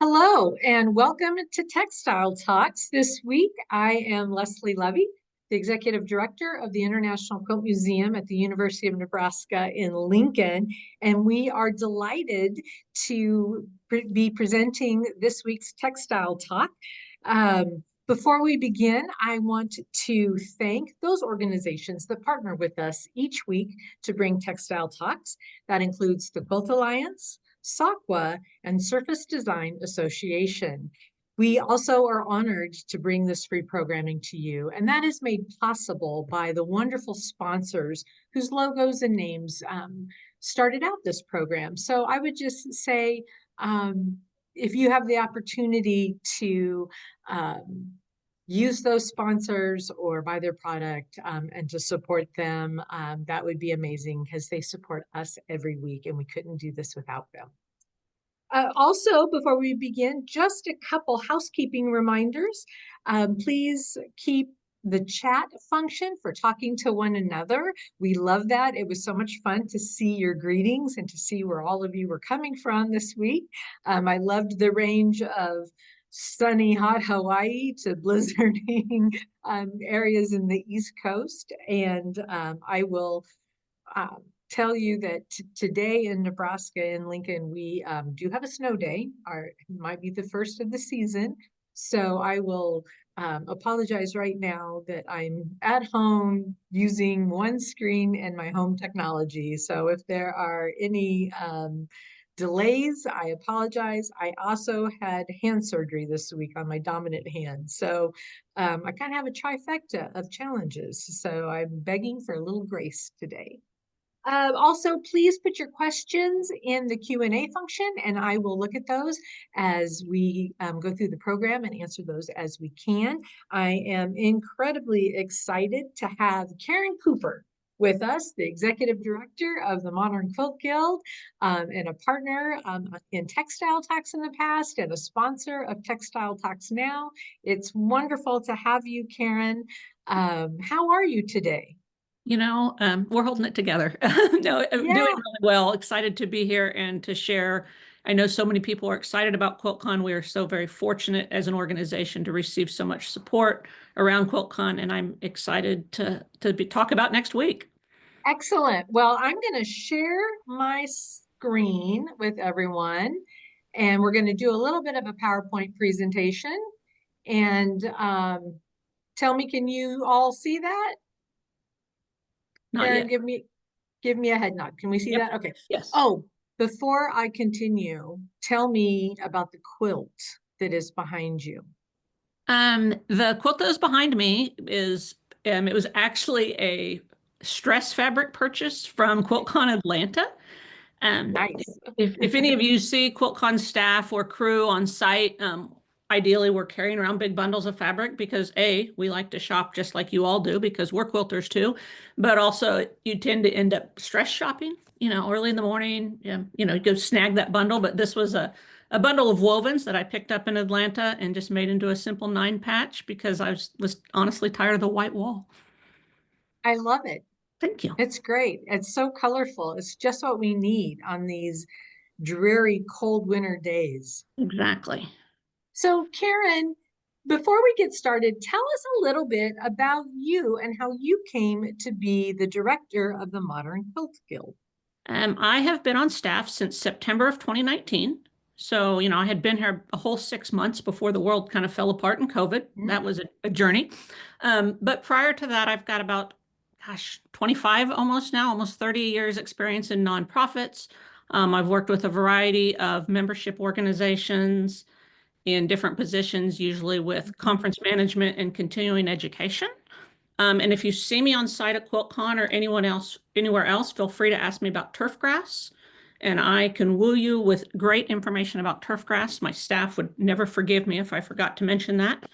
Hello and welcome to Textile Talks. This week, I am Leslie Levy, the Executive Director of the International Quilt Museum at the University of Nebraska in Lincoln, and we are delighted to be presenting this week's Textile Talk. Before we begin, I want to thank those organizations that partner with us each week to bring Textile Talks. That includes the Quilt Alliance, SAQA, and Surface Design Association. We also are honored to bring this free programming to you, and that is made possible by the wonderful sponsors whose logos and names started out this program. So I would just say, if you have the opportunity to use those sponsors or buy their product and to support them, that would be amazing because they support us every week and we couldn't do this without them. Also, before we begin, just a couple housekeeping reminders. Please keep the chat function for talking to one another. We love that. It was so much fun to see your greetings and to see where all of you were coming from this week. I loved the range of sunny, hot Hawaii to blizzarding areas in the East Coast. And I will tell you that today in Nebraska, in Lincoln, we do have a snow day. It might be the first of the season. So I will apologize right now that I'm at home using one screen and my home technology. So if there are any delays, I apologize. I also had hand surgery this week on my dominant hand. So I kind of have a trifecta of challenges. So I'm begging for a little grace today. Also, please put your questions in the Q&A function, and I will look at those as we go through the program and answer those as we can. I am incredibly excited to have Karen Cooper with us, the Executive Director of the Modern Quilt Guild, and a partner in Textile Talks in the past and a sponsor of Textile Talks now. It's wonderful to have you, Karen. How are you today? We're holding it together. No, I'm doing really well. Excited to be here and to share. I know so many people are excited about QuiltCon. We are so very fortunate as an organization to receive so much support around QuiltCon, and I'm excited to talk about next week. Excellent. Well, I'm going to share my screen with everyone, and we're going to do a little bit of a PowerPoint presentation. And tell me, can you all see that? Not Karen, yet. give me a head nod. Can we see that? Okay. Yes. Oh, before I continue, tell me about the quilt that is behind you. The quilt that is behind me is it was actually a stress fabric purchase from QuiltCon Atlanta. Nice. If any of you see QuiltCon staff or crew on site, ideally we're carrying around big bundles of fabric because we like to shop just like you all do because we're quilters too, but also you tend to end up stress shopping, early in the morning, you go snag that bundle. But this was a bundle of wovens that I picked up in Atlanta and just made into a simple 9-patch because I was honestly tired of the white wall. I love it. Thank you. It's great. It's so colorful. It's just what we need on these dreary, cold winter days. Exactly. So, Karen, before we get started, tell us a little bit about you and how you came to be the director of the Modern Quilt Guild. I have been on staff since September of 2019. So, I had been here a whole 6 months before the world kind of fell apart in COVID. That was a journey. But prior to that, I've got about, 25 almost now, almost 30 years experience in nonprofits. I've worked with a variety of membership organizations in different positions, usually with conference management and continuing education. And if you see me on site at QuiltCon or anywhere else, feel free to ask me about turfgrass, and I can woo you with great information about turfgrass. My staff would never forgive me if I forgot to mention that.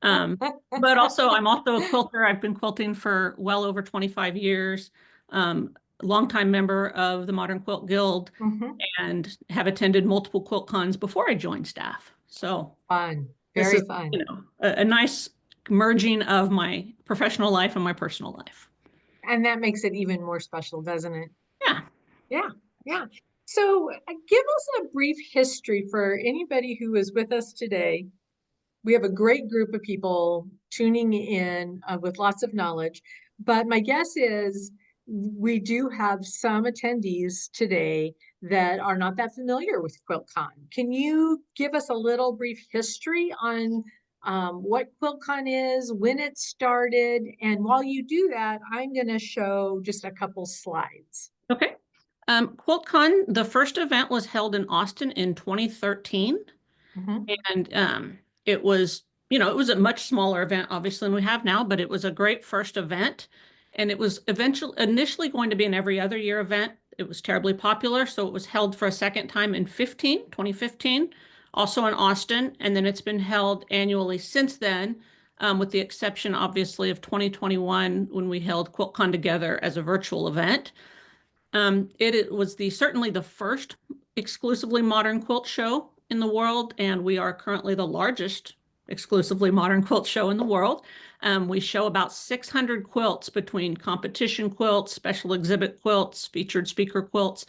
But also, I'm also a quilter. I've been quilting for well over 25 years. Longtime member of the Modern Quilt Guild, and have attended multiple QuiltCons before I joined staff. So fun, very fun. A nice merging of my professional life and my personal life. And that makes it even more special, doesn't it? Yeah. Yeah. Yeah. So give us a brief history for anybody who is with us today. We have a great group of people tuning in with lots of knowledge, but my guess is we do have some attendees today that are not that familiar with QuiltCon. Can you give us a little brief history on what QuiltCon is, when it started? And while you do that, I'm going to show just a couple slides. Okay. QuiltCon, the first event was held in Austin in 2013. Mhm. And it was, it was a much smaller event, obviously, than we have now, but it was a great first event. And it was initially going to be an every other year event. It was terribly popular, so it was held for a second time in 2015, also in Austin. And then it's been held annually since then, with the exception, obviously, of 2021 when we held QuiltCon together as a virtual event. It was certainly the first exclusively modern quilt show in the world, and we are currently the largest exclusively modern quilt show in the world. We show about 600 quilts between competition quilts, special exhibit quilts, featured speaker quilts.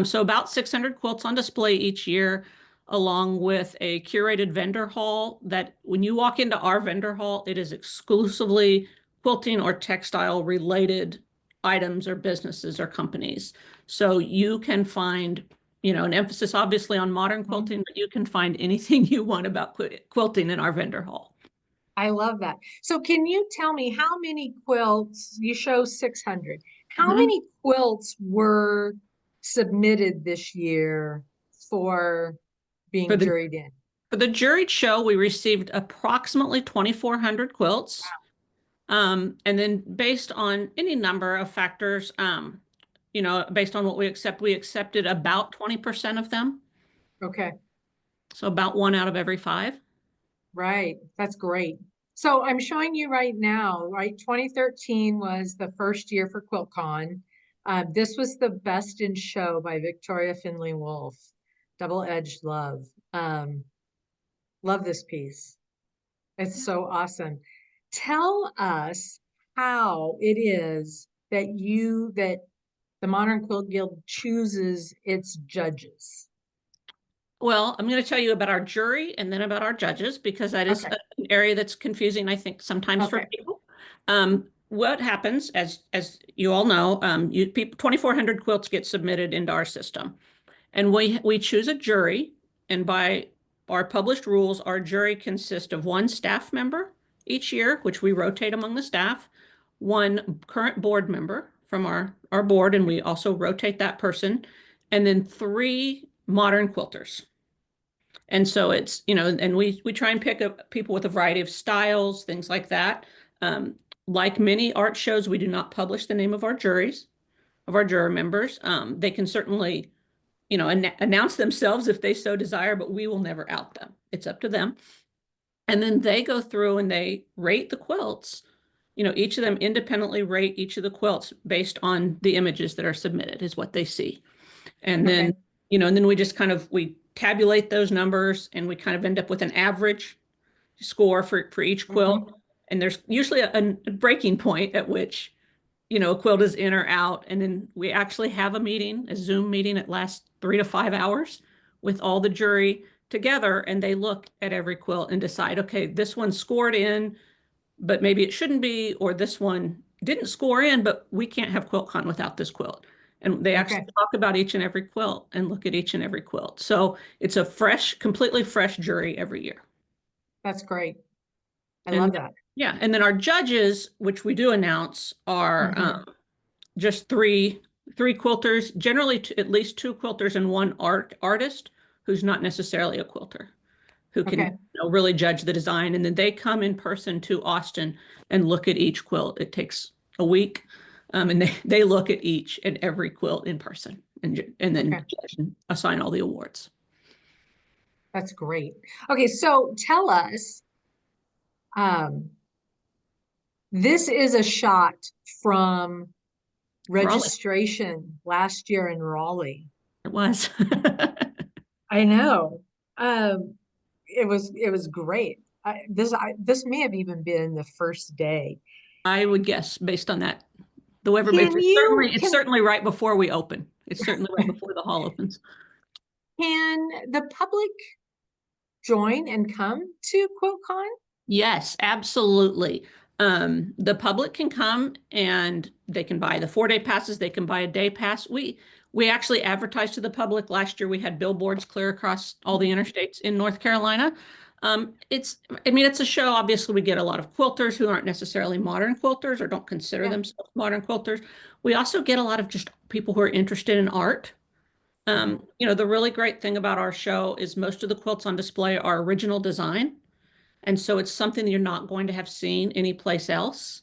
So about 600 quilts on display each year, along with a curated vendor hall that when you walk into our vendor hall, it is exclusively quilting or textile related items or businesses or companies. So you can find, an emphasis obviously on modern quilting, but you can find anything you want about quilting in our vendor hall. I love that. So can you tell me how many quilts, you show 600, how Mhm. many quilts were submitted this year for For being the juried in? for the juried show, we received approximately 2,400 quilts. And then based on any number of factors, based on what we accepted about 20% of them. Okay, So about one out of every five. right. That's great. So I'm showing you right now, right? 2013 was the first year for QuiltCon. This was the Best in Show by Victoria Finley Wolf. Double-edged love. Love this piece. It's so awesome. Tell us how it is that the Modern Quilt Guild chooses its judges. Well, I'm going to tell you about our jury and then about our judges because that is Okay. an area that's confusing, I think, sometimes for Okay. people. What happens, as you all know, 2,400 quilts get submitted into our system, and we choose a jury, and by our published rules, our jury consists of one staff member each year, which we rotate among the staff, one current board member from our board, and we also rotate that person, and then three modern quilters. And so it's, and we try and pick up people with a variety of styles, things like that. Like many art shows, we do not publish the name of our juries, of our juror members. They can certainly, announce themselves if they so desire, but we will never out them. It's up to them. And then they go through and they rate the quilts. Each of them independently rate each of the quilts based on the images that are submitted, is what they see. And then, Okay. and then we tabulate those numbers and we kind of end up with an average score for each quilt. Mhm. And there's usually a breaking point at which, a quilt is in or out. And then we actually have a Zoom meeting that lasts 3 to 5 hours with all the jury together. And they look at every quilt and decide, okay, this one's scored in, but maybe it shouldn't be, or this one didn't score in, but we can't have QuiltCon without this quilt. And they actually Okay. talk about each and every quilt and look at each and every quilt. So it's a completely fresh jury every year. That's great. I And love that. yeah, and then our judges, which we do announce, are Mhm. just three quilters, generally at least two quilters and one artist who's not necessarily a quilter, who can Okay. really judge the design. And then they come in person to Austin and look at each quilt. It takes a week. And they look at each and every quilt in person and then Okay. judge and assign all the awards. That's great. Okay, so tell us, um, this is a shot from Raleigh, registration last year in Raleigh. it was. I know. Um, it was great. This may have even been the first day. I would guess based on that. Though Can it's you certainly it's can certainly right before we open It's certainly right before the hall opens. Can the public join and come to QuiltCon? Yes, absolutely. The public can come and they can buy the 4-day passes. They can buy a day pass. We actually advertised to the public last year. We had billboards clear across all the interstates in North Carolina. I mean, it's a show. Obviously, we get a lot of quilters who aren't necessarily modern quilters or don't consider Yeah. themselves modern quilters. We also get a lot of just people who are interested in art. You know, the really great thing about our show is most of the quilts on display are original design. And so it's something that you're not going to have seen anyplace else.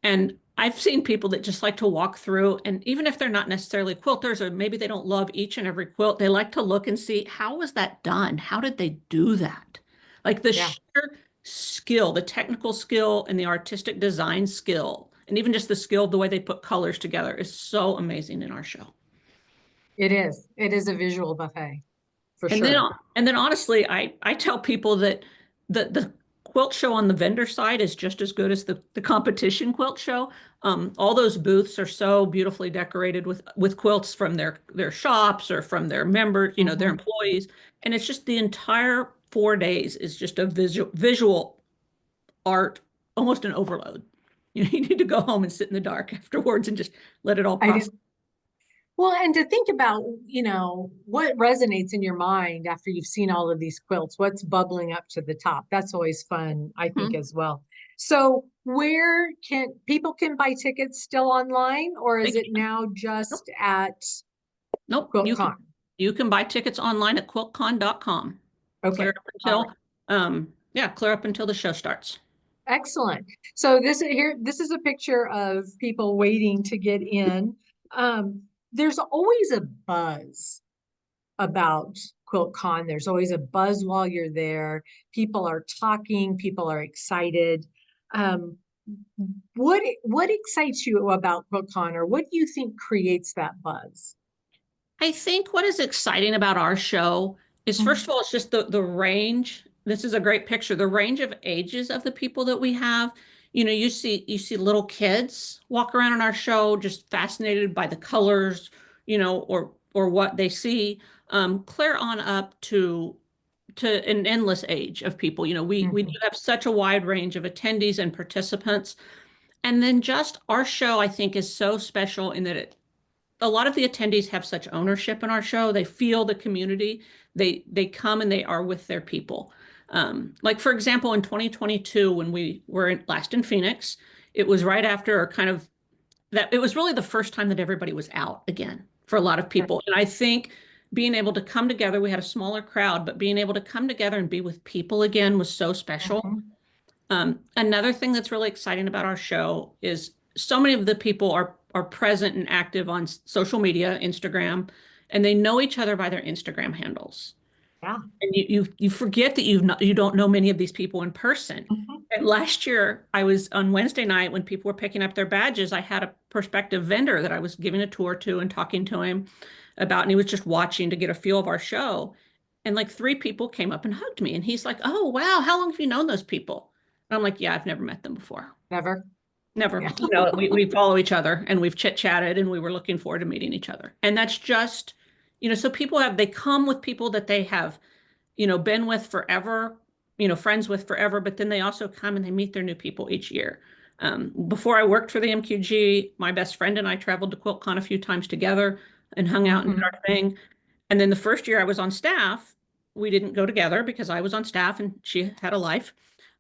And I've seen people that just like to walk through, and even if they're not necessarily quilters, or maybe they don't love each and every quilt, they like to look and see, how was that done? How did they do that? Like the Yeah, sheer skill, the technical skill and the artistic design skill, and even just the skill of the way they put colors together is so amazing in our show. it is. It is a visual buffet for And then, sure. and then honestly, I tell people that the quilt show on the vendor side is just as good as the competition quilt show. All those booths are so beautifully decorated with quilts from their shops or from their members, you know, their Mhm. employees. And it's just the entire 4 days is just a visual art, almost an overload. You know, you need to go home and sit in the dark afterwards and just let it all I process. do. Well, and to think about, what resonates in your mind after you've seen all of these quilts, what's bubbling up to the top. That's always fun, I think, Mhm. as well. So where can people can buy tickets still online, or They is it can. now Nope. just at Nope. QuiltCon? You can buy tickets online at quiltcon.com. Clear Okay. up All right. until yeah, clear up until the show starts. Excellent. So this is a picture of people waiting to get in. There's always a buzz about QuiltCon. There's always a buzz while you're there. People are talking, people are excited. Um, what excites you about QuiltCon, or what do you think creates that buzz? I think what is exciting about our show is, first of all, it's just the range. This is a great picture. The range of ages of the people that we have. You know, you see little kids walk around in our show, just fascinated by the colors, you know, or what they see. Clear on up to an endless age of people. You know, we do Mhm. have such a wide range of attendees and participants. And then just our show, I think, is so special in that a lot of the attendees have such ownership in our show. They feel the community. They come and they are with their people. Like for example, in 2022, when we were last in Phoenix, it was right after, or kind of that, it was really the first time that everybody was out again for a lot of people. And I think being able to come together, we had a smaller crowd, but being able to come together and be with people again was so special. Mhm. Another thing that's really exciting about our show is so many of the people are present and active on social media, Instagram, and they know each other by their Instagram handles. Yeah. And you forget that you don't know many of these people in person. Mhm. And last year, I was on Wednesday night when people were picking up their badges. I had a prospective vendor that I was giving a tour to and talking to him about, and he was just watching to get a feel of our show. And like 3 people came up and hugged me, and he's like, "Oh wow, how long have you known those people?" And I'm like, "Yeah, I've never met them before. Never. Never. Yeah. You know, we follow each other and we've chit chatted and we were looking forward to meeting each other." And that's just, you know, so they come with people that they have, you know, been with forever, you know, friends with forever, but then they also come and they meet their new people each year. Before I worked for the MQG, my best friend and I traveled to QuiltCon a few times together and hung out and did Mhm. our thing. And then the first year I was on staff, we didn't go together because I was on staff and she had a life.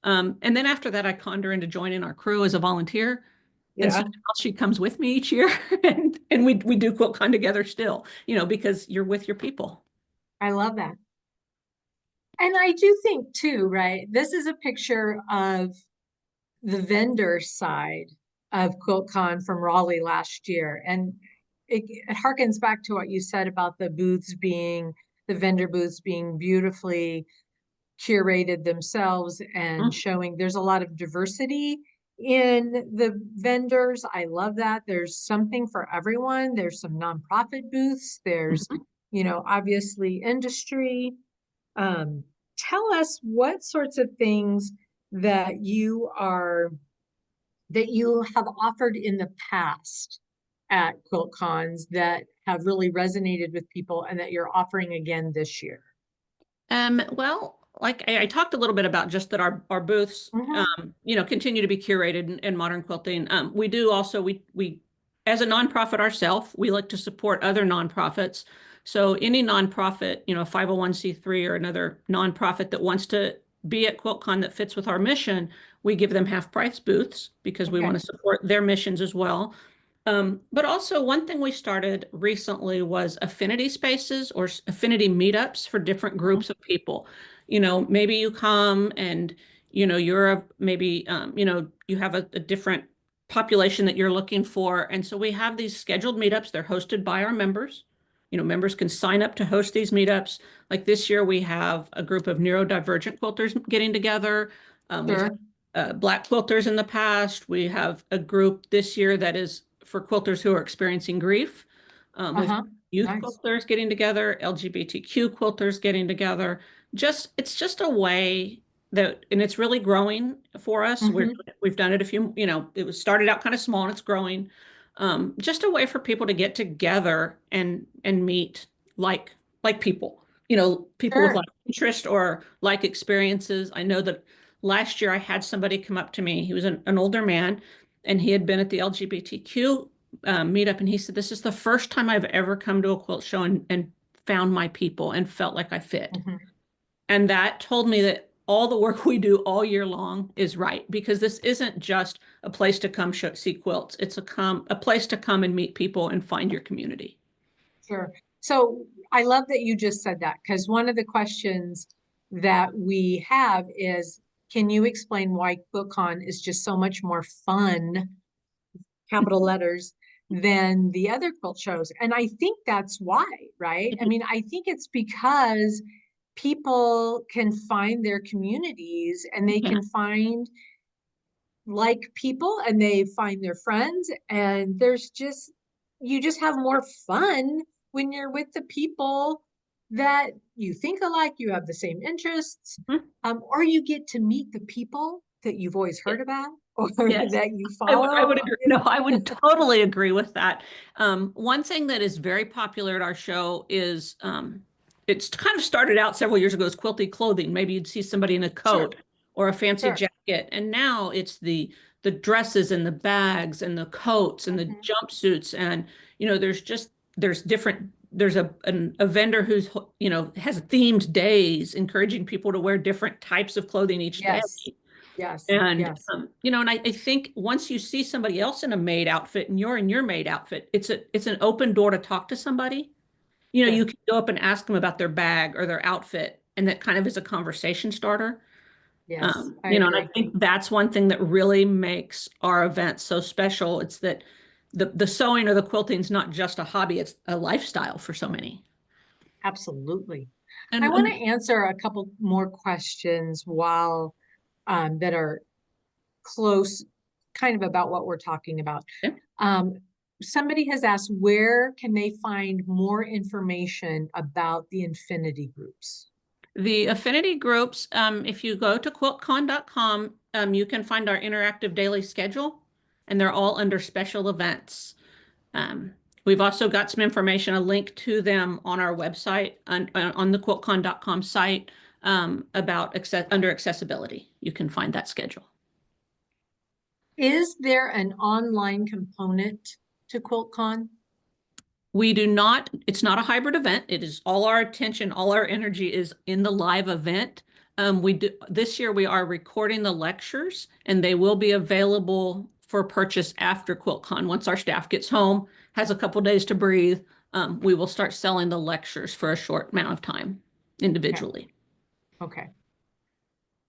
And then after that, I conned her into joining our crew as a volunteer. And so Yeah, now she comes with me each year and we do QuiltCon together still, you know, because you're with your people. I love that. And I do think too, right? This is a picture of the vendor side of QuiltCon from Raleigh last year. And it harkens back to what you said about the vendor booths being beautifully curated themselves and Mhm, showing there's a lot of diversity in the vendors. I love that. There's something for everyone. There's some nonprofit booths. There's, mhm. obviously industry. Um, Tell us what sorts of things that you have offered in the past at QuiltCons that have really resonated with people and that you're offering again this year? Well, like I talked a little bit about just that our booths, Hmm. continue to be curated in modern quilting. We do also, we, as a nonprofit ourselves, we like to support other nonprofits. So any nonprofit, 501(c)(3) or another nonprofit that wants to be at QuiltCon that fits with our mission, we give them half price booths because we want Okay. to support their missions as well. But also one thing we started recently was affinity spaces or affinity meetups for different Mhm. groups of people. Maybe you come and, you're maybe, you have a different population that you're looking for. And so we have these scheduled meetups. They're hosted by our members. Members can sign up to host these meetups. Like this year, we have a group of neurodivergent quilters getting together. We've had Sure. Black quilters in the past. We have a group this year that is for quilters who are experiencing grief. We've Uh-huh. youth Nice. quilters getting together, LGBTQ quilters getting together. It's just a way that, and it's really growing for us. Hmm. We've done it it was started out kind of small and it's growing. Just a way for people to get together and meet like people, people with Sure. like interest or like experiences. I know that last year I had somebody come up to me. He was an older man and he had been at the LGBTQ meetup, and he said, "This is the first time I've ever come to a quilt show and found my people and felt like I fit." Hmm. And that told me that all the work we do all year long is right because this isn't just a place to come see quilts. It's a place to come and meet people and find your community. Sure. So I love that you just said that because one of the questions that we have is, can you explain why QuiltCon is just so much more fun, capital letters, than the other quilt shows? And I think that's why, right? I mean, I think it's because people can find their communities and they Yeah. can find like people and they find their friends and there's just you just have more fun when you're with the people that you think alike, you have the same interests, Mhm. or you get to meet the people that you've always heard about or Yes. that you I follow, would agree. No, I would totally agree with that. One thing that is very popular at our show is it's kind of started out several years ago as quilty clothing. Maybe you'd see somebody in a Sure, coat or a fancy sure. jacket, and now it's the dresses and the bags and the coats and the Mhm. jumpsuits, and there's different. There's a vendor who's has themed days, encouraging people to wear different types of clothing each day. Yes, yes, And yes. and I think once you see somebody else in a maid outfit and you're in your maid outfit, it's an open door to talk to somebody. You Sure. can go up and ask them about their bag or their outfit, and that kind of is a conversation starter. Yes, I And I agree. think that's one thing that really makes our event so special. It's that the sewing or the quilting is not just a hobby, it's a lifestyle for so many. Absolutely. I want And to answer a couple more questions while that are close, kind of about what we're talking about. yeah. Um, Somebody has asked, where can they find more information about the infinity groups? The affinity groups, if you go to quiltcon.com, you can find our interactive daily schedule, and they're all under special events. Um, we've also got some information, a link to them on our website, on the quiltcon.com site, about under accessibility. You can find that schedule. Is there an online component to QuiltCon? We do not, it's not a hybrid event. It is all our attention, all our energy is in the live event. This year we are recording the lectures and they will be available for purchase after QuiltCon. Once our staff gets home, has a couple days to breathe, we will start selling the lectures for a short amount of time Okay, individually. okay.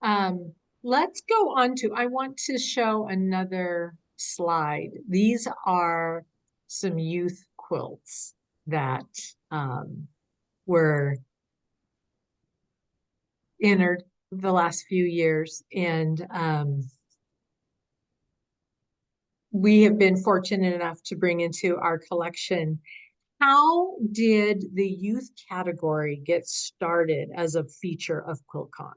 Um, let's go on to, I want to show another slide. These are some youth quilts that were entered the last few years. And we have been fortunate enough to bring into our collection. How did the youth category get started as a feature of QuiltCon?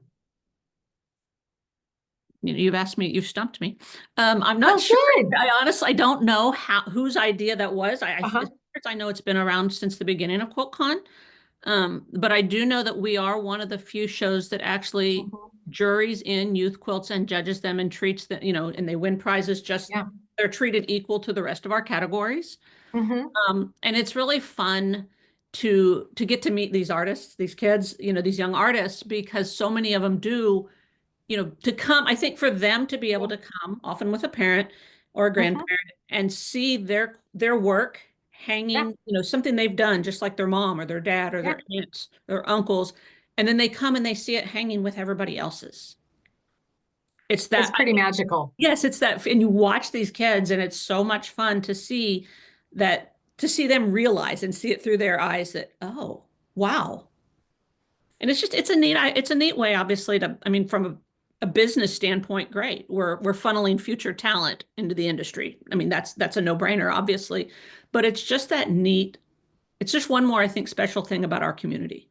You've asked me, you've stumped me. I'm not Oh, sure. good. I honestly, I don't know whose idea that was. Uh-huh. I know it's been around since the beginning of QuiltCon. But I do know that we are one of the few shows that actually Mhm. juries in youth quilts and judges them and treats them, and they win prizes just, Yeah. they're treated equal to the rest of our categories. Hmm. And it's really fun to get to meet these artists, these kids, these young artists, because so many of them do, to come. I think for them to be able Yeah. to come, often with a parent or a Hmm. grandparent, and see their work Yeah. hanging, something they've done, just like their mom or their dad or Yeah. their aunts, their uncles, and then they come and they see it hanging with everybody else's. It's It's that, pretty magical. yes, it's that, and you watch these kids, and it's so much fun to see that, to see them realize and see it through their eyes that, oh, wow. And it's a neat way, obviously, I mean, from a business standpoint, great. We're funneling future talent into the industry. I mean, that's a no-brainer, obviously, but it's just that neat. It's just one more, I think, special thing about our community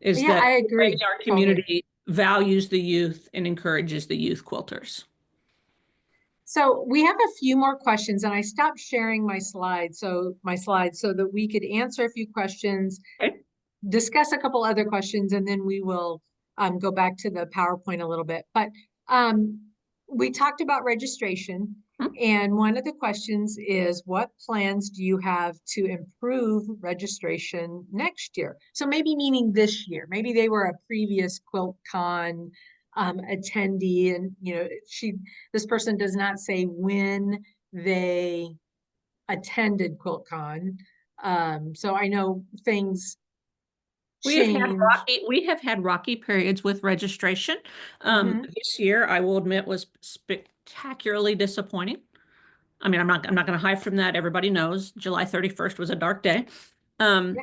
is Yeah, that I the way agree. our Totally. community values the youth and encourages the youth quilters. So we have a few more questions, and I stopped sharing my slides so that we could answer a few questions, Okay. discuss a couple other questions, and then we will go back to the PowerPoint a little bit. But um, we talked about registration, Hmm. and one of the questions is, what plans do you have to improve registration next year? So maybe meaning this year. Maybe they were a previous QuiltCon attendee, and this person does not say when they attended QuiltCon. So I know things change. We have had rocky periods with registration. Hmm. This year, I will admit, was spectacularly disappointing. I mean, I'm not going to hide from that. Everybody knows July 31st was a dark day. Um, Yeah.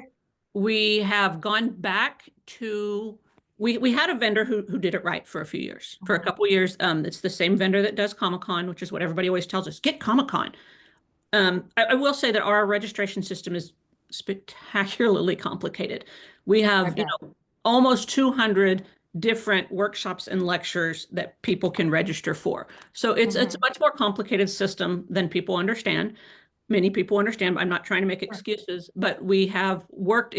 we have gone back to we had a vendor who did it right for a few years, for a Mhm. couple years. It's the same vendor that does Comic-Con, which is what everybody always tells us, get Comic-Con. I will say that our registration system is spectacularly complicated. We I have, bet. almost 200 different workshops and lectures that people can register for. So it's a Hmm. much more complicated system than people understand. Many people understand. I'm not trying to make Sure. excuses, but we have worked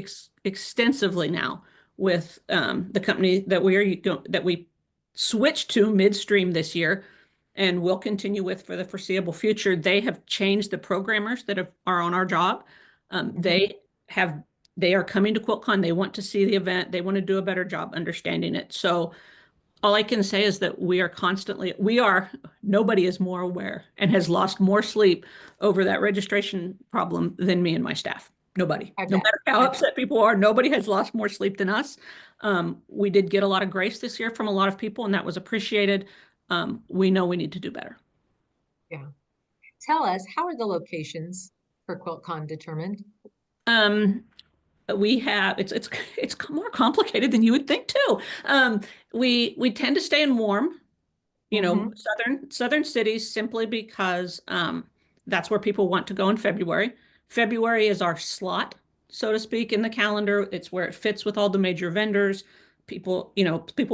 extensively now with the company that we switched to midstream this year and will continue with for the foreseeable future. They have changed the programmers that are on our job. Hmm. Have they are coming to QuiltCon. They want to see the event. They want to do a better job understanding it. So all I can say is that nobody is more aware and has lost more sleep over that registration problem than me and my staff. Nobody. I No bet. matter how I bet. upset people are, nobody has lost more sleep than us. We did get a lot of grace this year from a lot of people, and that was appreciated. We know we need to do better. Yeah. Tell us, how are the locations for QuiltCon determined? Um, we have it's more complicated than you would think too. We tend to stay in warm, Hmm. southern cities simply because that's where people want to go in February. February is our slot, so to speak, in the calendar. It's where it fits with all the major vendors. People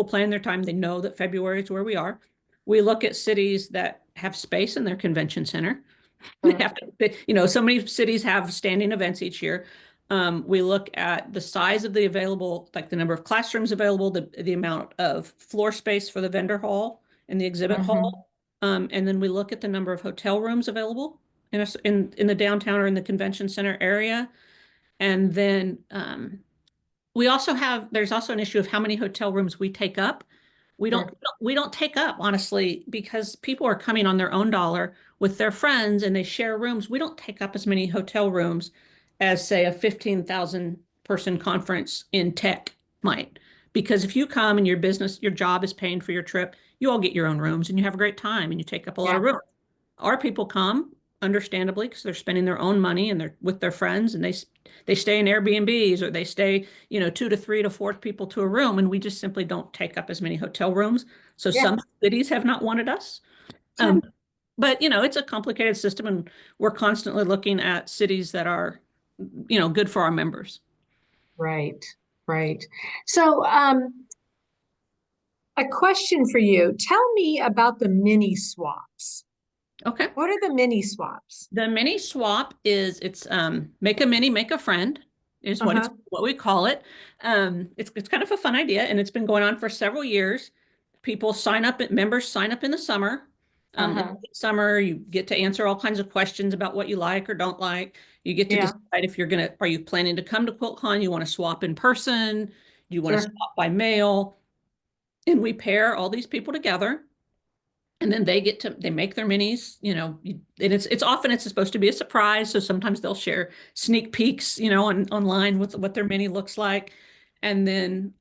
plan their time. They know that February is where we are. We look at cities that have space in their convention center. They Sure. have to, so many cities have standing events each year. We look at the size of the available, like the number of classrooms available, the amount of floor space for the vendor hall and the exhibit Hmm. hall. And then we look at the number of hotel rooms available in the downtown or in the convention center area. And then there's also an issue of how many hotel rooms we take up. We don't, Sure. we don't take up, honestly, because people are coming on their own dollar with their friends and they share rooms. We don't take up as many hotel rooms as, say, a 15,000 person conference in tech might. Because if you come and your job is paying for your trip, you all get your own rooms and you have a great time and you take up a lot Yeah. of room. Our people come, understandably, because they're spending their own money and they're with their friends, and they stay in Airbnbs, or they stay, 2 to 3 to 4 people to a room, and we just simply don't take up as many hotel rooms. So Yeah. some cities have not wanted us. Sure. Um, but it's a complicated system, and we're constantly looking at cities that are, good for our members. Right. Right. So, a question for you. Tell me about the mini swaps. Okay. What are the mini swaps? The mini swap is it's make a mini, make a friend is Uh-huh, what we call it. It's kind of a fun idea, and it's been going on for several years. People sign up, members sign up in the summer. In uh-huh, the summer, you get to answer all kinds of questions about what you like or don't like. You get to yeah, decide if are you planning to come to QuiltCon? You want to swap in person? You want to sure. swap by mail? And we pair all these people together, and then they make their minis, and it's often it's supposed to be a surprise. So sometimes they'll share sneak peeks, online what their mini looks like. And then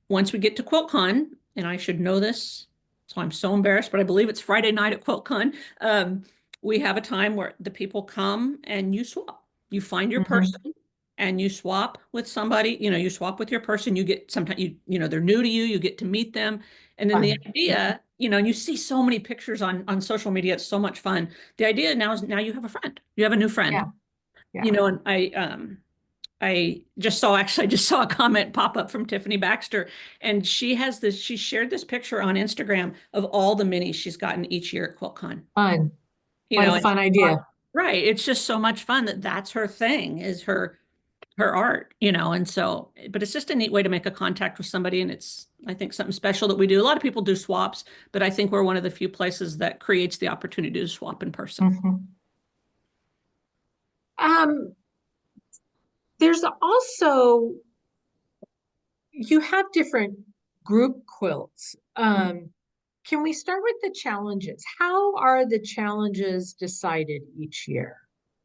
once we get to QuiltCon, and I should know this, so I'm so embarrassed, but I believe it's Friday night at QuiltCon. We have a time where the people come and you swap. You find your Mhm, person and you swap with somebody, you swap with your person. You get sometimes they're new to you, you get to meet them. And then the fun. idea, and you see so many pictures on social media, it's so much fun. The idea now is now you have a friend. You have a new friend. Yeah, yeah. And I just saw a comment pop up from Tiffany Baxter, and she shared this picture on Instagram of all the minis she's gotten each year at QuiltCon. Fun. You What a know, and fun idea. right. It's just so much fun that's her thing, is her art, and so, but it's just a neat way to make a contact with somebody. And it's, I think, something special that we do. A lot of people do swaps, but I think we're one of the few places that creates the opportunity to swap in person. Mhm. Um, there's also, you have different group quilts. Can we start with the challenges? How are the challenges decided each year?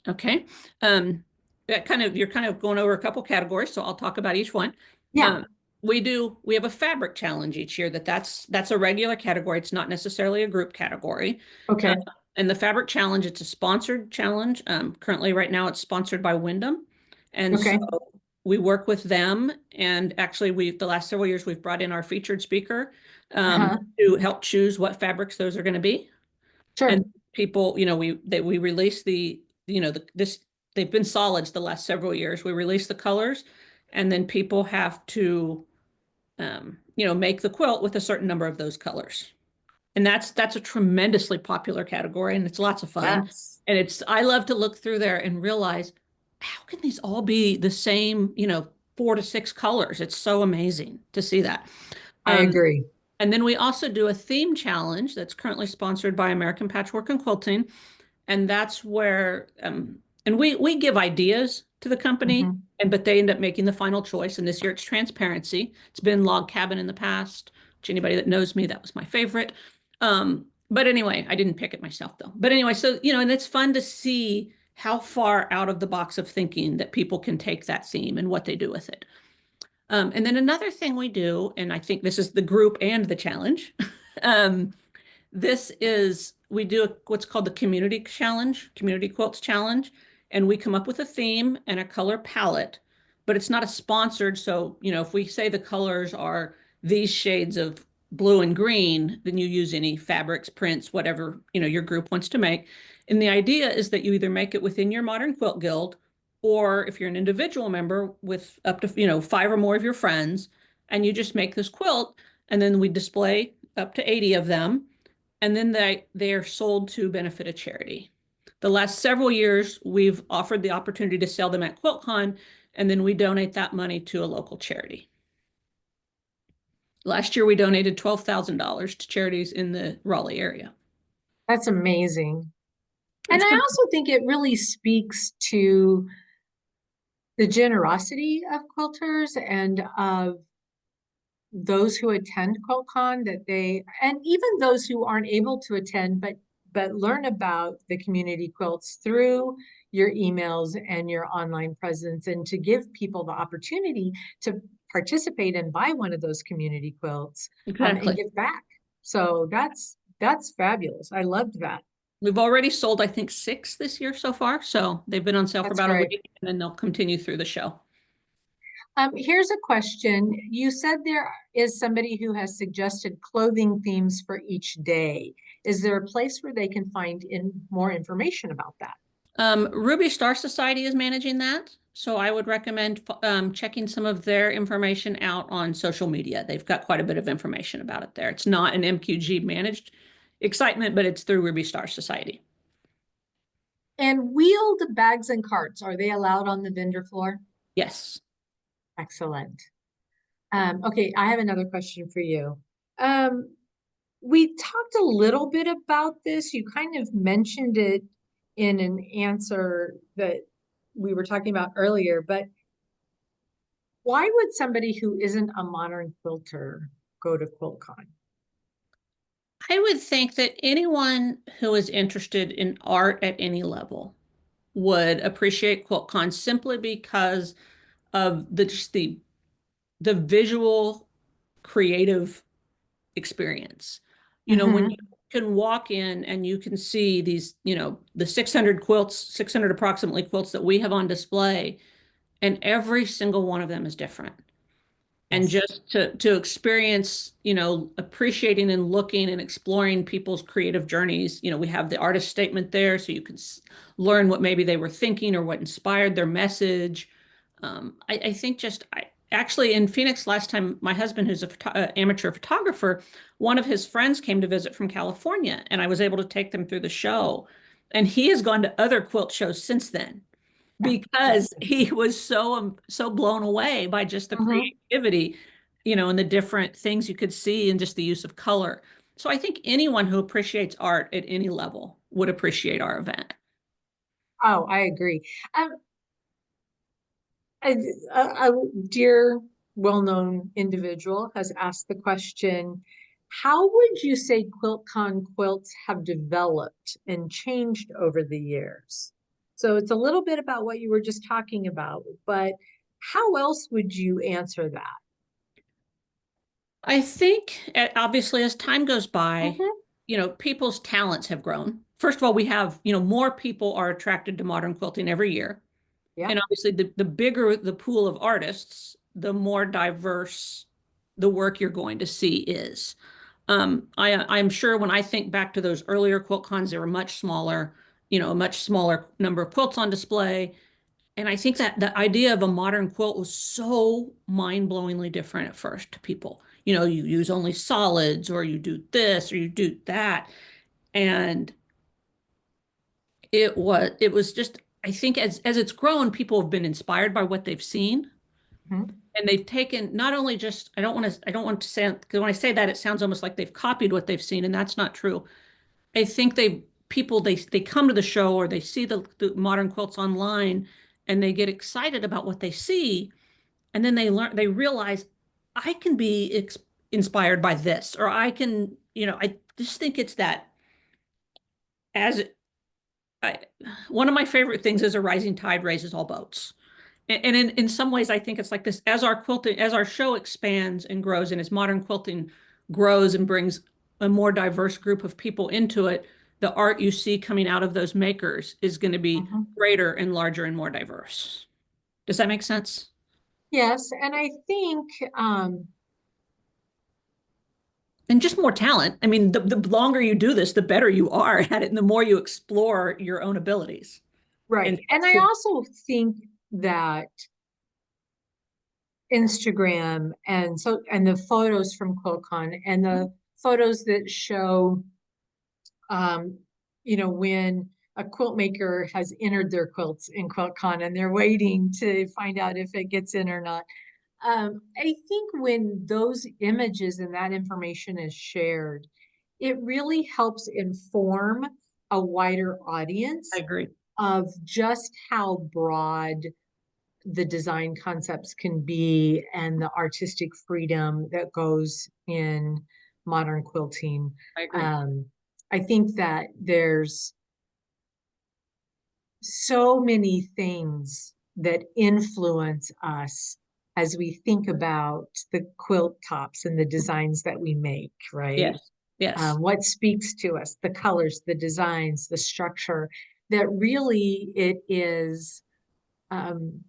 Okay. Um, you're kind of going over a couple categories, so I'll talk about each one. Yeah, Um, we have a fabric challenge each year that's a regular category. It's not necessarily a group category. Uh, okay, and the fabric challenge, it's a sponsored challenge. Currently right now it's sponsored by Wyndham. And so okay, we work with them. And actually the last several years, we've brought in our featured speaker uh-huh, to help choose what fabrics those are going to be. sure. And people, we release they've been solids the last several years. We release the colors, and then people have to make the quilt with a certain number of those colors. And that's a tremendously popular category, and it's lots of fun. Yes, And I love to look through there and realize, how can these all be the same, 4 to 6 colors? It's so amazing to see that. I Um, agree. and then we also do a theme challenge that's currently sponsored by American Patchwork and Quilting. And that's where, and we give ideas to the company, Mhm. but they end up making the final choice. And this year it's transparency. It's been log cabin in the past, which anybody that knows me, that was my favorite. But anyway, I didn't pick it myself though. But anyway, so, and it's fun to see how far out of the box of thinking that people can take that theme and what they do with it. And then another thing we do, and I think this is the group and the challenge. um, we do what's called the community challenge, community quilts challenge, and we come up with a theme and a color palette, but it's not a sponsored. So, if we say the colors are these shades of blue and green, then you use any fabrics, prints, whatever, your group wants to make. And the idea is that you either make it within your Modern Quilt Guild, or if you're an individual member with up to, 5 or more of your friends, and you just make this quilt, and then we display up to 80 of them, and then they are sold to benefit a charity. The last several years, we've offered the opportunity to sell them at QuiltCon, and then we donate that money to a local charity. Last year, we donated $12,000 to charities in the Raleigh area. That's amazing. And It's I been also think it really speaks to the generosity of quilters and of those who attend QuiltCon, that they, and even those who aren't able to attend, but learn about the community quilts through your emails and your online presence, and to give people the opportunity to participate and buy one of those community quilts, and exactly. give back. So that's fabulous. I loved that. We've already sold, I think, 6 this year so far. So they've been on sale for That's about a great. week, and then they'll continue through the show. Here's a question. You said there is somebody who has suggested clothing themes for each day. Is there a place where they can find more information about that? Ruby Star Society is managing that. So I would recommend checking some of their information out on social media. They've got quite a bit of information about it there. It's not an MQG managed excitement, but it's through Ruby Star Society. And wheeled bags and carts, are they allowed on the vendor floor? Yes. Excellent. Okay, I have another question for you. Um, we talked a little bit about this. You kind of mentioned it in an answer that we were talking about earlier, but why would somebody who isn't a modern quilter go to QuiltCon? I would think that anyone who is interested in art at any level would appreciate QuiltCon simply because of the visual creative experience. When Mm-hmm. you can walk in and you can see these, the 600 quilts, 600 approximately quilts that we have on display, and every single one of them is different. And Yes. just to experience, appreciating and looking and exploring people's creative journeys. We have the artist statement there, so you can learn what maybe they were thinking or what inspired their message. I think actually in Phoenix last time, my husband, who's a amateur photographer, one of his friends came to visit from California, and I was able to take them through the show. And he has gone to other quilt shows since then Yeah. That's because good. he was so blown away by just the Mm-hmm. creativity, and the different things you could see and just the use of color. So I think anyone who appreciates art at any level would appreciate our event. Oh, I agree. Um, a dear, well-known individual has asked the question, how would you say QuiltCon quilts have developed and changed over the years? So it's a little bit about what you were just talking about, but how else would you answer that? I think obviously as time goes by, Mm-hmm. people's talents have grown. First of all, we have, more people are attracted to modern quilting every year. Yeah. And obviously, the bigger the pool of artists, the more diverse the work you're going to see is. I'm sure when I think back to those earlier quilt cons, they were much smaller, a much smaller number of quilts on display. And I think that the idea of a modern quilt was so mind-blowingly different at first to people. You use only solids, or you do this, or you do that. And it was just, I think as it's grown, people have been inspired by what they've seen, Mhm. and they've taken not only just, I don't want to say, because when I say that, it sounds almost like they've copied what they've seen, and that's not true. I think they come to the show, or they see the modern quilts online, and they get excited about what they see, and then they realize I can be inspired by this, or I can, I just think it's that as I, one of my favorite things is a rising tide raises all boats. And in some ways, I think it's like this: as our show expands and grows, and as modern quilting grows and brings a more diverse group of people into it, the art you see coming out of those makers is going to be Mhm. greater and larger and more diverse. Does that make sense? Yes, and I think And just more talent. I mean, the longer you do this, the better you are at it, and the more you explore your own abilities. And right. And I also think that Instagram and the photos from QuiltCon and the photos that show um, when a quilt maker has entered their quilts in QuiltCon and they're waiting to find out if it gets in or not. I think when those images and that information is shared, it really helps inform a wider I audience agree. of just how broad the design concepts can be and the artistic freedom that goes in modern quilting. I agree. Um, I think that there's so many things that influence us as we think about the quilt tops and the designs that we make, right? Yes. Yes. What speaks to us, the colors, the designs, the structure, that really it is um,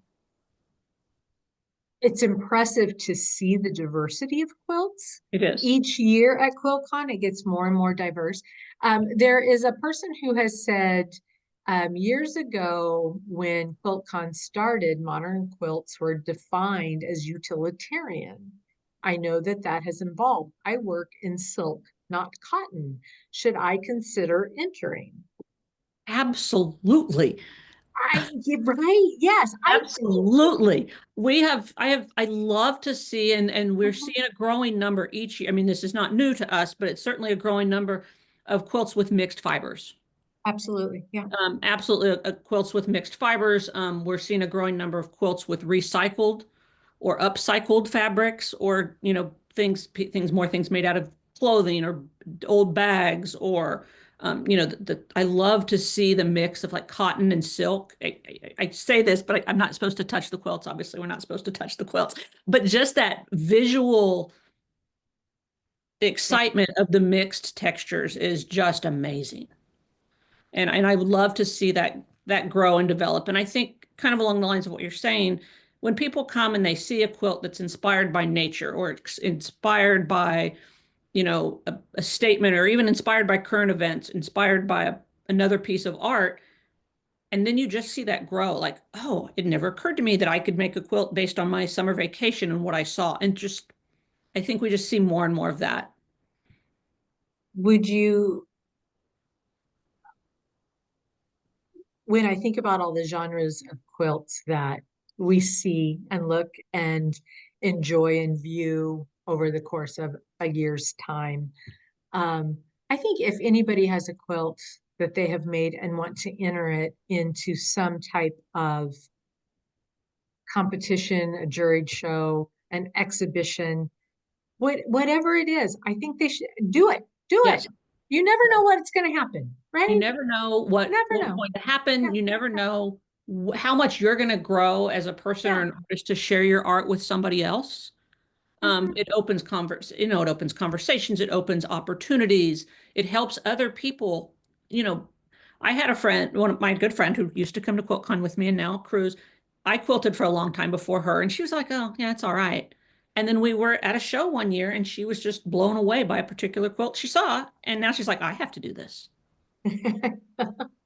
it's impressive to see the diversity of quilts. It is. Each year at QuiltCon, it gets more and more diverse. There is a person who has said years ago when QuiltCon started, modern quilts were defined as utilitarian. I know that that has evolved. I work in silk. not cotton, should I consider entering? Absolutely. Right? Yes, I think. Absolutely. I love to see, and we're Mhm. seeing a growing number each year. I mean, this is not new to us, but it's certainly a growing number of quilts with mixed fibers. Absolutely. Yeah. Absolutely, quilts with mixed fibers. We're seeing a growing number of quilts with recycled or upcycled fabrics, or more things made out of clothing or old bags, or I love to see the mix of like cotton and silk. I say this, but I'm not supposed to touch the quilts. Obviously, we're not supposed to touch the quilts, but just that visual Yeah. excitement of the mixed textures is just amazing. And I would love to see that grow and develop. And I think kind of along the lines of what you're saying, when people come and they see a quilt that's inspired by nature, or inspired by, a statement, or even inspired by current events, inspired by another piece of art, and then you just see that grow, like, oh, it never occurred to me that I could make a quilt based on my summer vacation and what I saw. And just, I think we just see more and more of that. Would you, when I think about all the genres of quilts that we see and look and enjoy and view over the course of a year's time, um, I think if anybody has a quilt that they have made and want to enter it into some type of competition, a juried show, an exhibition, whatever it is, I think they should do it. Do it. Yes. You never know what's going to happen, You right? never know You never what's know. going to Yeah, happen. You never know how much you're going to grow as a person or yeah. an artist to share your art with somebody else. Mhm. It opens conversations, it opens opportunities, it helps other people. You know, I had a friend, one of my good friend who used to come to QuiltCon with me and now cruise. I quilted for a long time before her, and she was like, "Oh, yeah, it's all right." And then we were at a show one year, and she was just blown away by a particular quilt she saw, and now she's like, "I have to do this."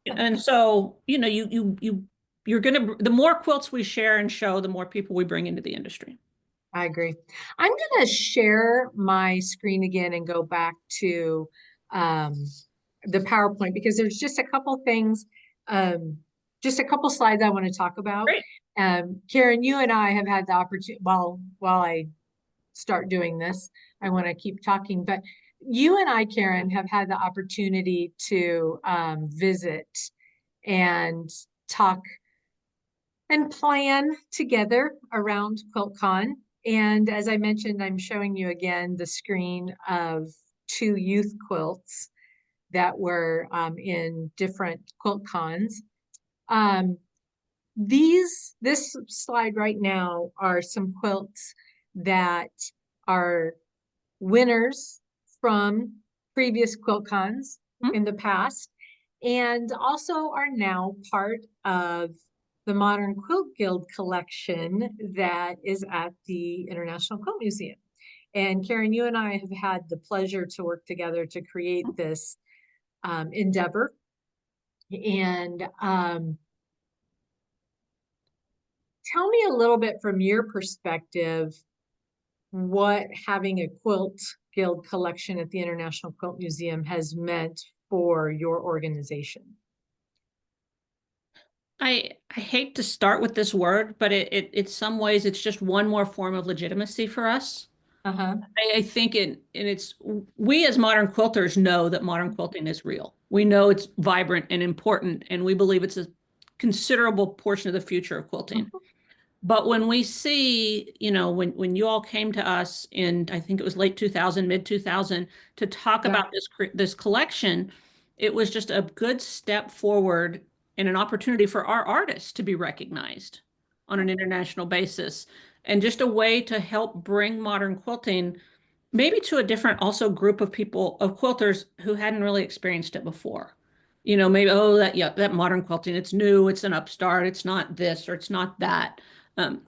And so, the more quilts we share and show, the more people we bring into the industry. I agree. I'm going to share my screen again and go back to um, the PowerPoint because there's just a couple things, um, just a couple slides I want to talk about. Great. Karen, you and I have had the opportunity, while I start doing this, I want to keep talking, but you and I, Karen, have had the opportunity to visit and talk and plan together around QuiltCon. And as I mentioned, I'm showing you again the screen of two youth quilts that were in different QuiltCons. Um, this slide right now are some quilts that are winners from previous QuiltCons Hmm? in the past, and also are now part of the Modern Quilt Guild collection that is at the International Quilt Museum. And Karen, you and I have had the pleasure to work together to create this endeavor. And tell me a little bit from your perspective what having a quilt guild collection at the International Quilt Museum has meant for your organization. I hate to start with this word, but in some ways it's just one more form of legitimacy for us. Uh-huh. I think we as modern quilters know that modern quilting is real. We know it's vibrant and important, and we believe it's a considerable portion of the future of quilting. Mhm. But when we see, when you all came to us in, I think it was late 2000, mid 2000, to talk Yeah. about this collection, it was just a good step forward and an opportunity for our artists to be recognized on an international basis, and just a way to help bring modern quilting maybe to a different also group of people, of quilters who hadn't really experienced it before. Maybe, oh, that modern quilting, it's new, it's an upstart, it's not this or it's not that.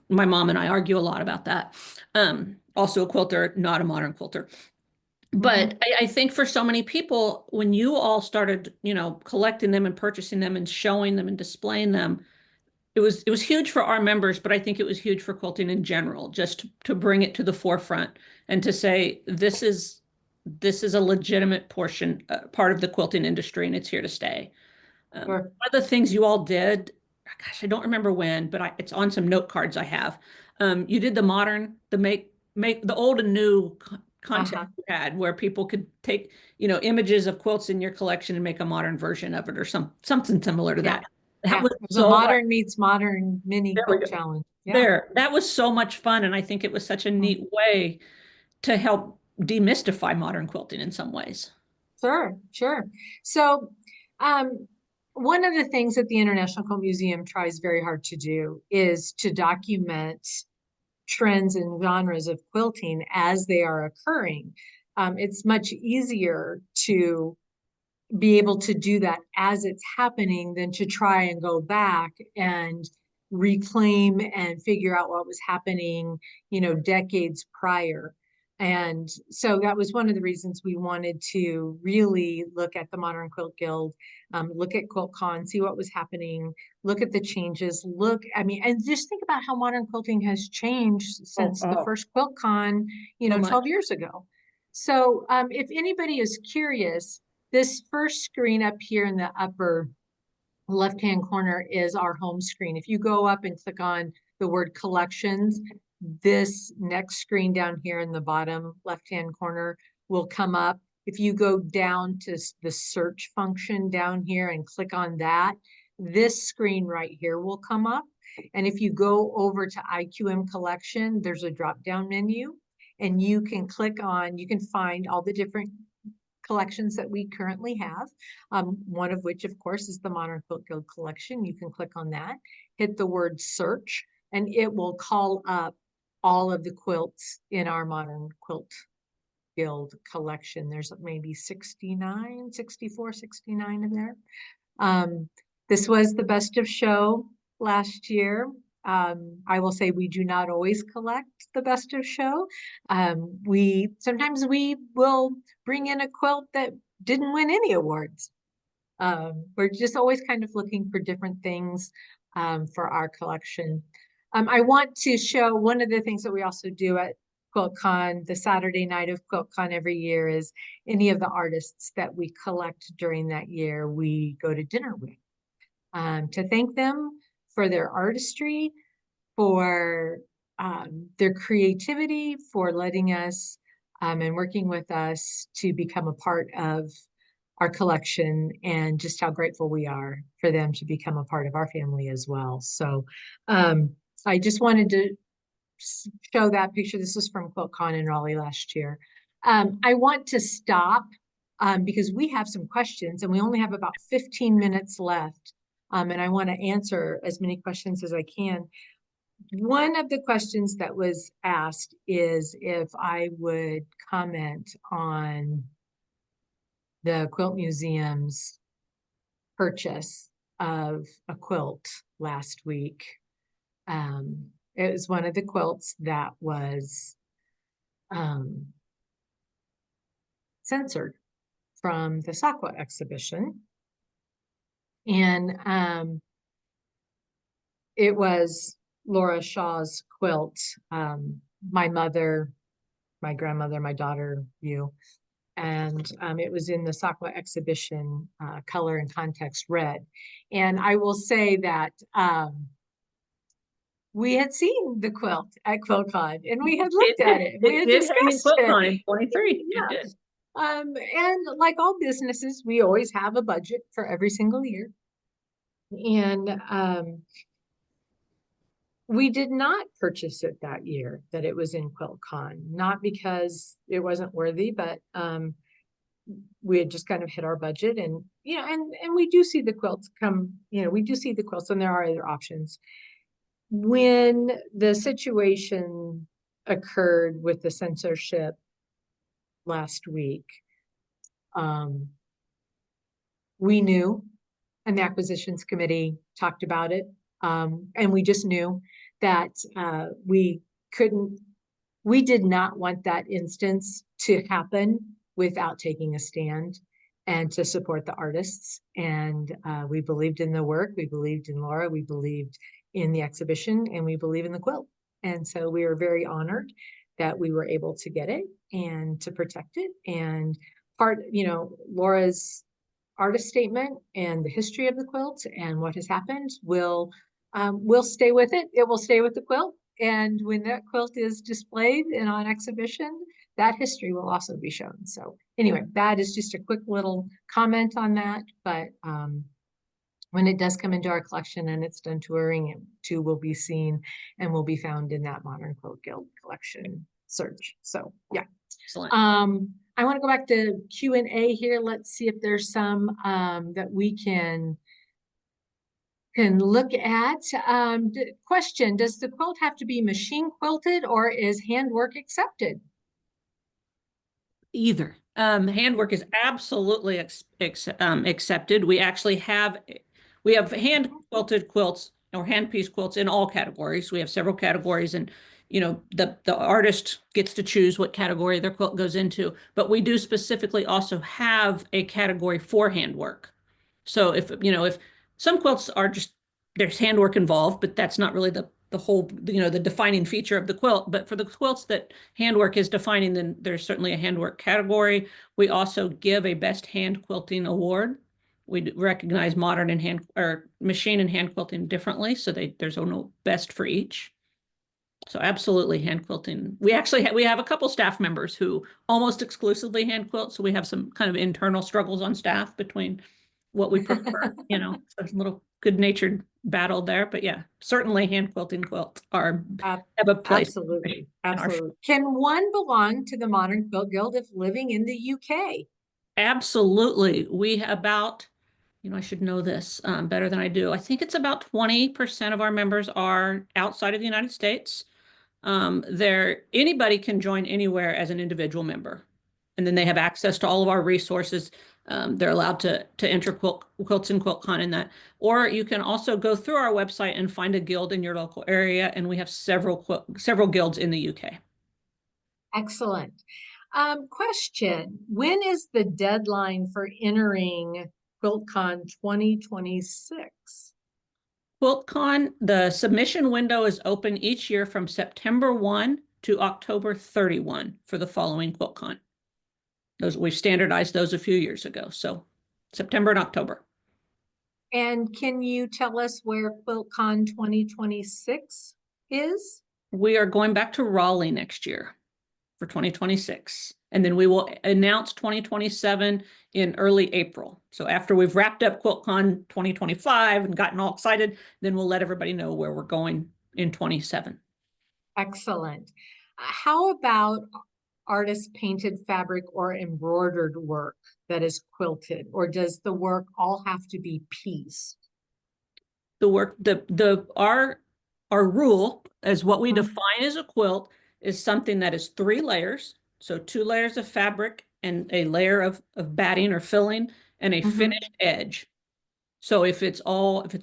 My mom and I argue a lot about that. Also a quilter, not a modern quilter. But Mhm. I think for so many people, when you all started, collecting them and purchasing them and showing them and displaying them, it was huge for our members, but I think it was huge for quilting in general, just to bring it to the forefront and to say, this is this is a legitimate part of the quilting industry, and it's here to stay. One Sure. of the things you all did, gosh, I don't remember when, but it's on some note cards I have. You did the old and new contest Uh-huh. you had where people could take, images of quilts in your collection and make a modern version of it or something similar to Yeah. that. That Yeah. was It was a so much. modern meets modern mini There we quilt go. challenge. Yeah. That was so much fun, and I think it was such a Mm. neat way to help demystify modern quilting in some ways. Sure, sure. So, um, one of the things that the International Quilt Museum tries very hard to do is to document trends and genres of quilting as they are occurring. It's much easier to be able to do that as it's happening than to try and go back and reclaim and figure out what was happening, decades prior. And so that was one of the reasons we wanted to really look at the Modern Quilt Guild, look at QuiltCon, see what was happening, look at the changes, and just think about how modern quilting has changed Oh, since the oh, first QuiltCon, so much. 12 years ago. So if anybody is curious, this first screen up here in the upper left-hand corner is our home screen. If you go up and click on the word collections, this next screen down here in the bottom left-hand corner will come up. If you go down to the search function down here and click on that, this screen right here will come up. And if you go over to IQM collection, there's a drop-down menu and you can find all the different collections that we currently have. One of which, of course, is the Modern Quilt Guild collection. You can click on that, hit the word search, and it will call up all of the quilts in our Modern Quilt Guild collection. There's maybe 69, 64, 69 in there. This was the best of show last year. I will say we do not always collect the best of show. Sometimes we will bring in a quilt that didn't win any awards. We're just always kind of looking for different things for our collection. I want to show one of the things that we also do at QuiltCon, the Saturday night of QuiltCon every year, is any of the artists that we collect during that year, we go to dinner with to thank them for their artistry, for their creativity, for letting us and working with us to become a part of our collection, and just how grateful we are for them to become a part of our family as well. So I just wanted to show that picture. This was from QuiltCon in Raleigh last year. I want to stop because we have some questions and we only have about 15 minutes left. And I want to answer as many questions as I can. One of the questions that was asked is if I would comment on the Quilt Museum's purchase of a quilt last week. It was one of the quilts that was censored from the Sakwa exhibition. And it was Laura Shaw's quilt. My mother, my grandmother, my daughter, you. And it was in the Sakwa exhibition, color and context red. And I will say that we had seen the quilt at QuiltCon and we had looked at it and we It had did hang in discussed it. QuiltCon in 23. It Yeah. did. And like all businesses, we always have a budget for every single year. And we did not purchase it that year that it was in QuiltCon, not because it wasn't worthy, but we had just kind of hit our budget. And and we do see the quilts come, we do see the quilts and there are other options. When the situation occurred with the censorship last week, we knew, and the acquisitions committee talked about it, and we just knew that we did not want that instance to happen without taking a stand and to support the artists. And we believed in the work, we believed in Laura, we believed in the exhibition, and we believe in the quilt. And so we are very honored that we were able to get it and to protect it. And Laura's artist statement and the history of the quilt and what has happened will stay with it. It will stay with the quilt. And when that quilt is displayed and on exhibition, that history will also be shown. So anyway, that is just a quick little comment on that. But when it does come into our collection and it's done touring, it too will be seen and will be found in that Modern Quilt Guild collection search. So yeah. Excellent. I want to go back to Q&A here. Let's see if there's some that we can look at. Question, does the quilt have to be machine quilted or is handwork accepted? Either. Handwork is absolutely accepted. We actually have hand quilted quilts or hand piece quilts in all categories. We have several categories, and the artist gets to choose what category their quilt goes into. But we do specifically also have a category for handwork. So if some quilts are just there's handwork involved, but that's not really the whole, the defining feature of the quilt. But for the quilts that handwork is defining, then there's certainly a handwork category. We also give a best hand quilting award. We recognize modern and hand or machine and hand quilting differently, so there's no best for each. So absolutely hand quilting. We actually we have a couple staff members who almost exclusively hand quilt, so we have some kind of internal struggles on staff between what we prefer. So it's a little good-natured battle there, but yeah, certainly hand quilting quilts have a place. Absolutely, absolutely. Can one belong to the Modern Quilt Guild if living in the UK? Absolutely. We about, I should know this better than I do. I think it's about 20% of our members are outside of the United States. Anybody can join anywhere as an individual member, and then they have access to all of our resources. They're allowed to enter quilts and QuiltCon in that, or you can also go through our website and find a guild in your local area, and we have several guilds in the UK. Excellent. Question, when is the deadline for entering QuiltCon 2026? QuiltCon, the submission window is open each year from September 1 to October 31 for the following QuiltCon. We've standardized those a few years ago, so September and October. And can you tell us where QuiltCon 2026 is? We are going back to Raleigh next year for 2026. And then we will announce 2027 in early April. So after we've wrapped up QuiltCon 2025 and gotten all excited, then we'll let everybody know where we're going in 27. Excellent. How about artist painted fabric or embroidered work that is quilted, or does the work all have to be pieced? The work, our rule as what we define as a quilt is something that is 3 layers. So 2 layers of fabric and a layer of batting or filling and a finished edge. So if it's a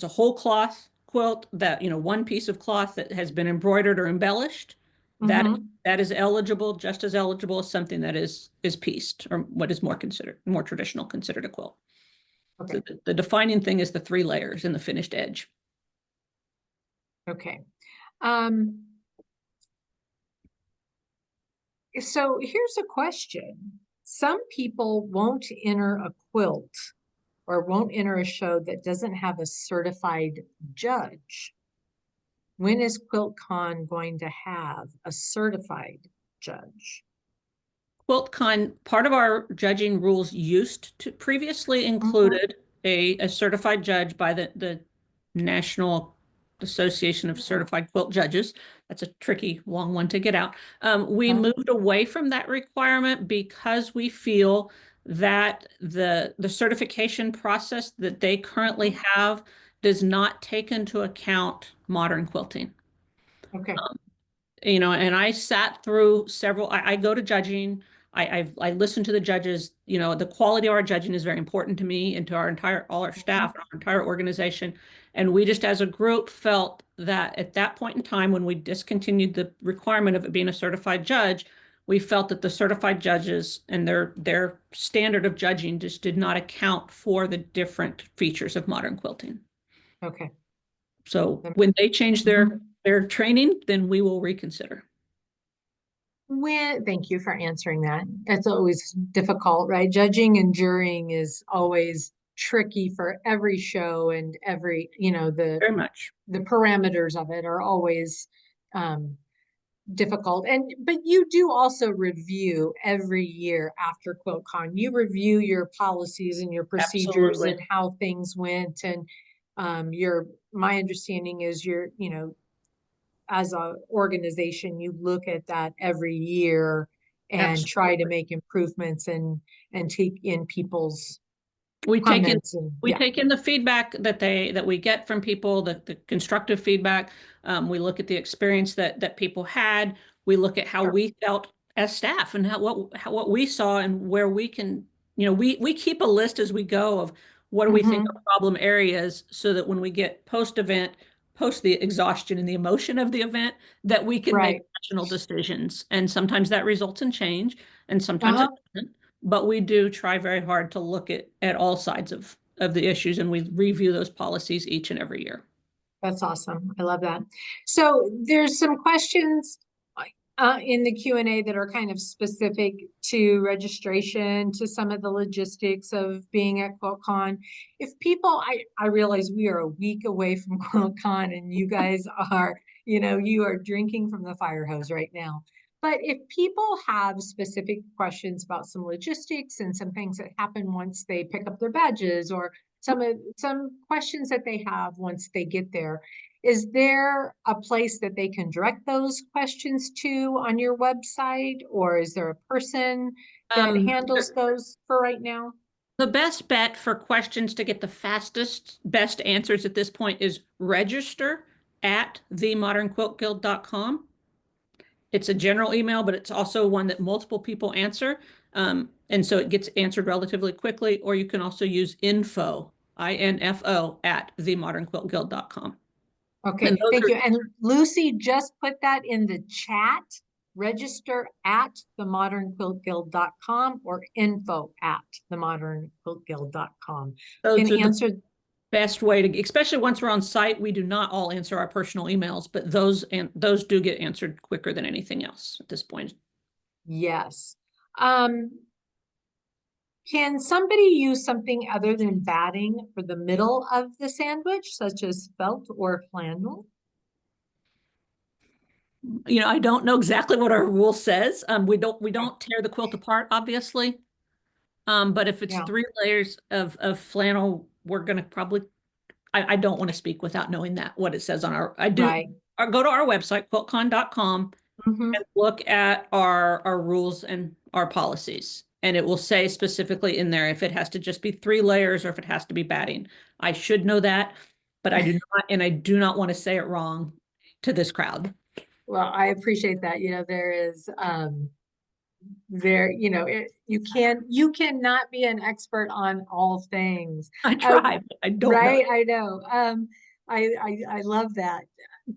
whole cloth quilt that, one piece of cloth that has been embroidered or embellished, that is eligible, just as eligible as something that is pieced, or what is more traditional considered a quilt. Okay. So the defining thing is the 3 layers and the finished edge. Okay. So here's a question. Some people won't enter a quilt or won't enter a show that doesn't have a certified judge. When is QuiltCon going to have a certified judge? QuiltCon, part of our judging rules used to previously included a certified judge by the National Association of Certified Quilt Judges. That's a tricky, long one to get out. We moved away from that requirement because we feel that the certification process that they currently have does not take into account modern quilting. Okay. And I sat through several, I go to judging, I listen to the judges. The quality of our judging is very important to me and to all our staff and our entire organization. And we just as a group felt that at that point in time, when we discontinued the requirement of it being a certified judge, we felt that the certified judges and their standard of judging just did not account for the different features of modern quilting. Okay. So when they change their training, then we will reconsider. Thank you for answering that. It's always difficult, right? Judging and jurying is always tricky for every show and every, Very much. the parameters of it are always um, difficult. But you do also review every year after QuiltCon. You review your policies and your procedures Absolutely. and how things went. And my understanding is as a organization, you look at that every year and try to Absolutely. make improvements and take in people's We take in comments and we take in the feedback that we get from people, the constructive feedback. We look at the experience that people had. We look at how sure. we felt as staff and what we saw and where we can, we keep a list as we go of what do we think Hmm. are problem areas so that when we get post the exhaustion and the emotion of the event, that we can make Right. rational decisions. And sometimes that results in change, and sometimes it Uh-huh. doesn't. But we do try very hard to look at all sides of the issues, and we review those policies each and every year. That's awesome. I love that. So there's some questions in the Q&A that are kind of specific to registration, to some of the logistics of being at QuiltCon. If people, I realize we are a week away from QuiltCon and you guys are, you are drinking from the fire hose right now. But if people have specific questions about some logistics and some things that happen once they pick up their badges or some questions that they have once they get there, is there a place that they can direct those questions to on your website, or is there a person that Um, handles those for right now? the best bet for questions to get the best answers at this point is register at themodernquiltguild.com. It's a general email, but it's also one that multiple people answer. And so it gets answered relatively quickly, or you can also use info at themodernquiltguild.com. And Okay, those thank are you. And Lucy just put that in the chat. Register at themodernquiltguild.com or info at themodernquiltguild.com. Can those are the answer, best way to, especially once we're on site, we do not all answer our personal emails, but those do get answered quicker than anything else at this point. yes. Um, Can somebody use something other than batting for the middle of the sandwich, such as felt or flannel? I don't know exactly what our rule says. We Okay. don't tear the quilt apart, obviously. But if it's Yeah, 3 layers of flannel, we're gonna probably, I don't want to speak without knowing what it says on right. go to our website, quiltcon.com, Hmm. and look at our rules and our policies. And it will say specifically in there if it has to just be 3 layers or if it has to be batting. I should know that, but I do not, and I do not want to say it wrong to this crowd. Well, I appreciate that. There is you cannot be an expert on all things. I Uh, try, but I don't know. right, I know. I love that.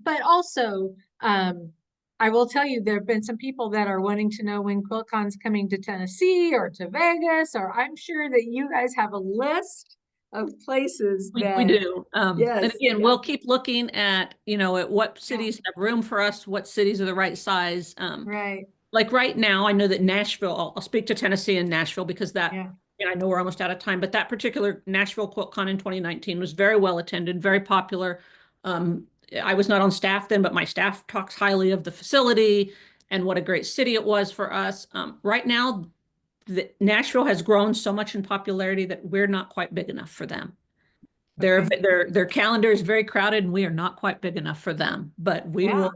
But also, I will tell you, there have been some people that are wanting to know when QuiltCon's coming to Tennessee or to Vegas, or I'm sure that you guys have a list of places We that, do. And yes, again, yeah, we'll keep looking at what yeah, cities have room for us, what cities are the right size. right, Like right now, I know that Nashville, I'll speak to Tennessee and Nashville because yeah, I know we're almost out of time, but that particular Nashville QuiltCon in 2019 was very well attended, very popular. Um, I was not on staff then, but my staff talks highly of the facility and what a great city it was for us. Right now, Nashville has grown so much in popularity that we're not quite big enough for them. okay, Their calendar is very crowded, and we are not quite big enough for them. But yeah.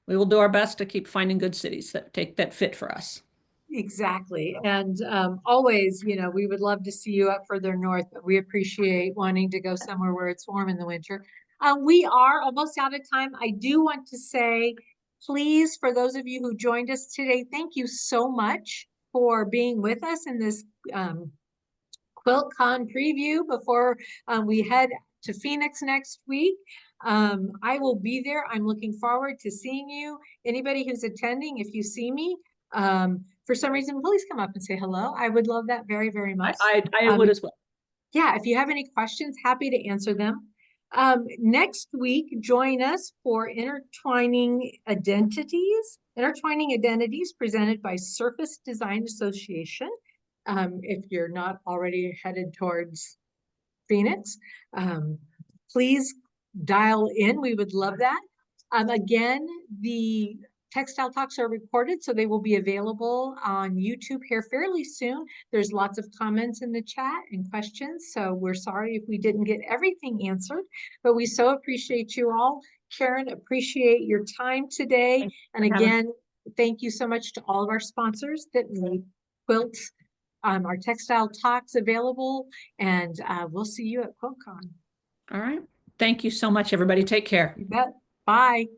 we will do our best to keep finding good cities that fit for us. Exactly. And always, we would love to see you up further north, but we appreciate wanting to go somewhere where it's warm in the winter. We are almost out of time. I do want to say, please, for those of you who joined us today, thank you so much for being with us in this um, QuiltCon preview before we head to Phoenix next week. I will be there. I'm looking forward to seeing you. Anybody who's attending, if you see me, for some reason, please come up and say hello. I would love that very, very much. I would as well. Yeah, if you have any questions, happy to answer them. Next week, join us for Intertwining Identities presented by Surface Design Association. If you're not already headed towards Phoenix, please dial in. We would love that. Again, the textile talks are recorded, so they will be available on YouTube here fairly soon. There's lots of comments in the chat and questions, so we're sorry if we didn't get everything answered, but we so appreciate you all. Karen, appreciate your time today. And again, thank you so much to all of our sponsors that made Quilt, our textile talks available, and we'll see you at QuiltCon. All right. Thank you so much, everybody. Take care. You bet. Bye.